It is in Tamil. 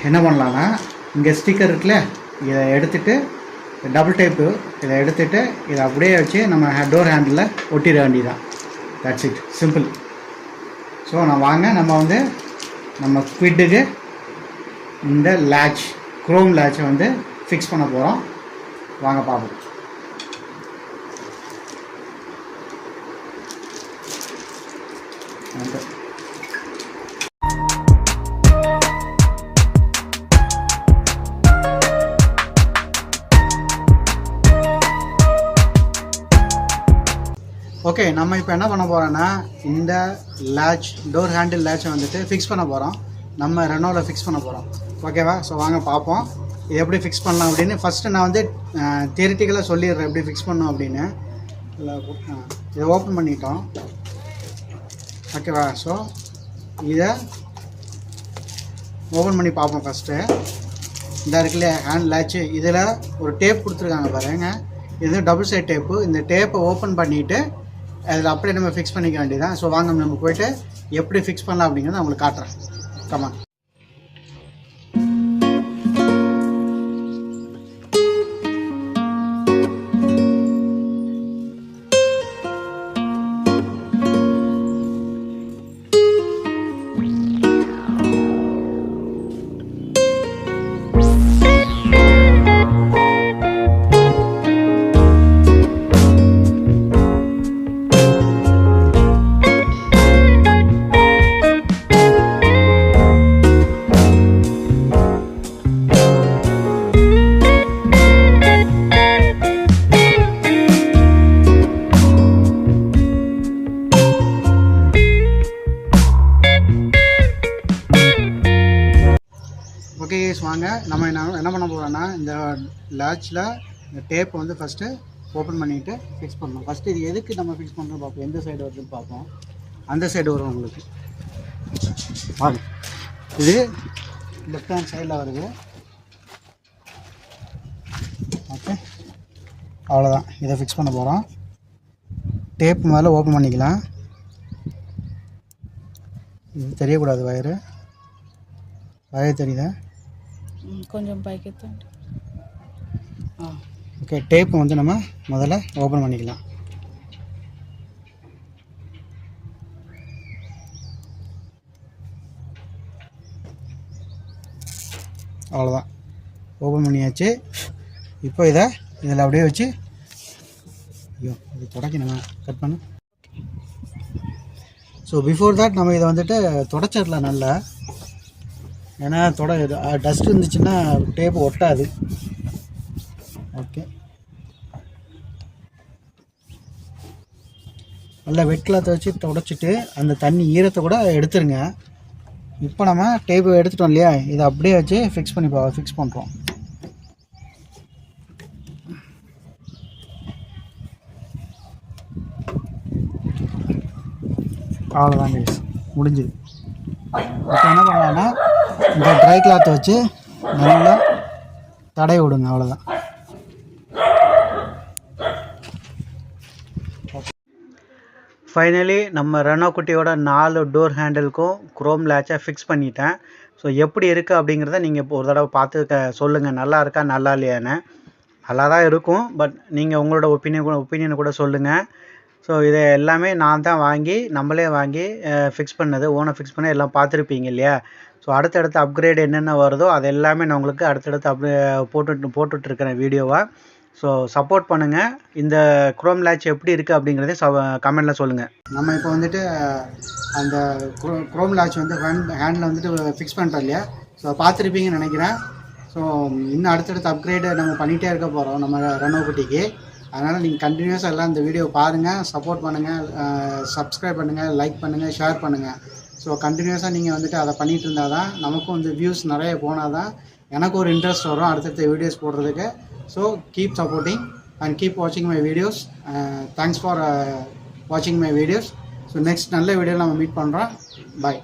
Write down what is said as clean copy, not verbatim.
என்ன பண்ணலான்னா இங்கே ஸ்டிக்கர் இருக்குல்ல, இதை எடுத்துகிட்டு டபுள் டேப்பு இதை எடுத்துகிட்டு இதை அப்படியே வச்சு நம்ம டோர் ஹேண்டில் ஒட்டிட வேண்டியதான். That's it, simple. ஸோ நம்ம வந்து நம்ம ஸ்குவிட்டுக்கு இந்த லேட்ச், குரோம் லேட்சை வந்து ஃபிக்ஸ் பண்ண போகிறோம். வாங்க பார்ப்போம். ஓகே, நம்ம இப்போ என்ன பண்ண போகிறோன்னா இந்த லேட்ச், டோர் ஹேண்டில் லேட்சை வந்துட்டு ஃபிக்ஸ் பண்ண போகிறோம். நம்ம ரெனோவில் ஃபிக்ஸ் பண்ண போகிறோம். ஓகேவா? ஸோ வாங்க பார்ப்போம் இது எப்படி ஃபிக்ஸ் பண்ணலாம் அப்படின்னு. ஃபஸ்ட்டு நான் வந்து தியரிட்டிக்கலாக சொல்லிடுறேன் எப்படி ஃபிக்ஸ் பண்ணோம் அப்படின்னு. இதை ஓப்பன் பண்ணிட்டோம். ஓகேவா? ஸோ இதை ஓப்பன் பண்ணி பார்ப்போம். ஃபஸ்ட்டு இந்த இருக்குல்ல ஹேண்ட் லேட்சு, இதில் ஒரு டேப் கொடுத்துருக்காங்க பாருங்க. இது டபுள் சைட் டேப்பு. இந்த டேப்பை ஓப்பன் பண்ணிவிட்டு அதில் அப்படியே நம்ம ஃபிக்ஸ் பண்ணிக்க வேண்டியதான். ஸோ வாங்க நம்ம போய்ட்டு எப்படி ஃபிக்ஸ் பண்ணலாம் அப்படிங்கிறத உங்களுக்கு காட்டுறேன். கமான். ஓகே வாங்க, நம்ம என்ன பண்ண போகிறோன்னா இந்த லேட்சில் இந்த டேப்பை வந்து ஃபஸ்ட்டு ஓப்பன் பண்ணிவிட்டு ஃபிக்ஸ் பண்ணணும். ஃபஸ்ட்டு இது எதுக்கு நம்ம ஃபிக்ஸ் பண்ணுறோம் பார்ப்போம். எந்த சைடு வருதுன்னு பார்ப்போம். அந்த சைடு வரும் உங்களுக்கு. வாங்க, இது லெஃப்ட் ஹேண்ட் சைடில் வருது. ஓகே, அவ்வளோதான். இதை ஃபிக்ஸ் பண்ண போகிறோம். டேப் மேலே ஓப்பன் பண்ணிக்கலாம். இது தெரியக்கூடாது, வயரு தெரியுதா? கொஞ்சம் பைக்கத்து. ஓகே, டேப் வந்து நம்ம முதல்ல ஓப்பன் பண்ணிக்கலாம். அவ்வளோதான், ஓப்பன் பண்ணியாச்சு. இப்போ இதில் அப்படியே வச்சு, ஐயோ இது தொடக்கணுமா, கட் பண்ணு. ஸோ பிஃபோர் தட் நம்ம இதை வந்துட்டு தொடச்சிடலாம் நல்லா. ஏன்னா டஸ்ட் இருந்துச்சுன்னா டேப்பு ஒட்டாது. ஓகே, நல்லா வெட் கிளாத்தை வச்சு தொடச்சிட்டு அந்த தண்ணி ஈரத்தை கூட எடுத்துருங்க. இப்போ நம்ம டேப்பு எடுத்துட்டோம் இல்லையா, இதை அப்படியே வச்சு ஃபிக்ஸ் பண்ணுறோம். அவ்வளோதான் கைஸ், முடிஞ்சுது. இப்போ என்ன பண்ணலான்னா இந்த ட்ரை கிளாத்தை வச்சு நல்லா தடவி விடுங்க. அவ்வளோதான். ஃபைனலி நம்ம ரெனோ குட்டியோட 4 டோர் ஹேண்டிலுக்கும் குரோம் லேட்சை ஃபிக்ஸ் பண்ணிட்டேன். ஸோ எப்படி இருக்குது அப்படிங்கிறத நீங்கள் இப்போ ஒரு தடவை பார்த்து சொல்லுங்கள். நல்லா இருக்கா நல்லா இல்லையான்னு. நல்லா தான் இருக்கும், பட் நீங்கள் உங்களோட ஒப்பீனியனை கூட சொல்லுங்கள். ஸோ இதை எல்லாமே நான் தான் நம்மளே வாங்கி ஃபிக்ஸ் பண்ணது, ஓனை ஃபிக்ஸ் பண்ண எல்லாம் பார்த்துருப்பீங்க இல்லையா. ஸோ அடுத்தடுத்த அப்கிரேட் என்னென்ன வருதோ அது எல்லாமே நான் உங்களுக்கு அடுத்தடுத்து போட்டுட்ருக்கிறேன் வீடியோவாக. ஸோ சப்போர்ட் பண்ணுங்கள். இந்த குரோம் லேட்ச் எப்படி இருக்குது அப்படிங்கிறதே கமெண்டில் சொல்லுங்கள். நம்ம இப்போ வந்துட்டு அந்த குரோம் லேட்ச் வந்து ஹேண்டில் வந்துட்டு ஃபிக்ஸ் பண்ணுறோம் இல்லையா. ஸோ பார்த்துருப்பீங்கன்னு நினைக்கிறேன். ஸோ இன்னும் அடுத்தடுத்த அப்கிரேடு நம்ம பண்ணிகிட்டே இருக்க போகிறோம் நம்ம ரெனோ குட்டிக்கு. அதனால் நீங்கள் கண்டினியூஸாக எல்லாம் இந்த வீடியோ பாருங்கள், சப்போர்ட் பண்ணுங்கள், சப்ஸ்கிரைப் பண்ணுங்கள், லைக் பண்ணுங்கள், ஷேர் பண்ணுங்கள். ஸோ கண்டினியூஸாக நீங்கள் வந்துட்டு அதை பண்ணிகிட்டு இருந்தால் தான் நமக்கும் வந்து வியூஸ் நிறைய போனால் தான் எனக்கு ஒரு இன்ட்ரெஸ்ட் வரும் அடுத்தடுத்த வீடியோஸ் போடுறதுக்கு. So keep supporting and keep வாட்சிங் மை வீடியோஸ். தேங்க்ஸ் ஃபார் வாட்சிங் மை வீடியோஸ். ஸோ நெக்ஸ்ட் நல்ல வீடியோவில் நம்ம மீட் பண்ணுறோம். பாய்.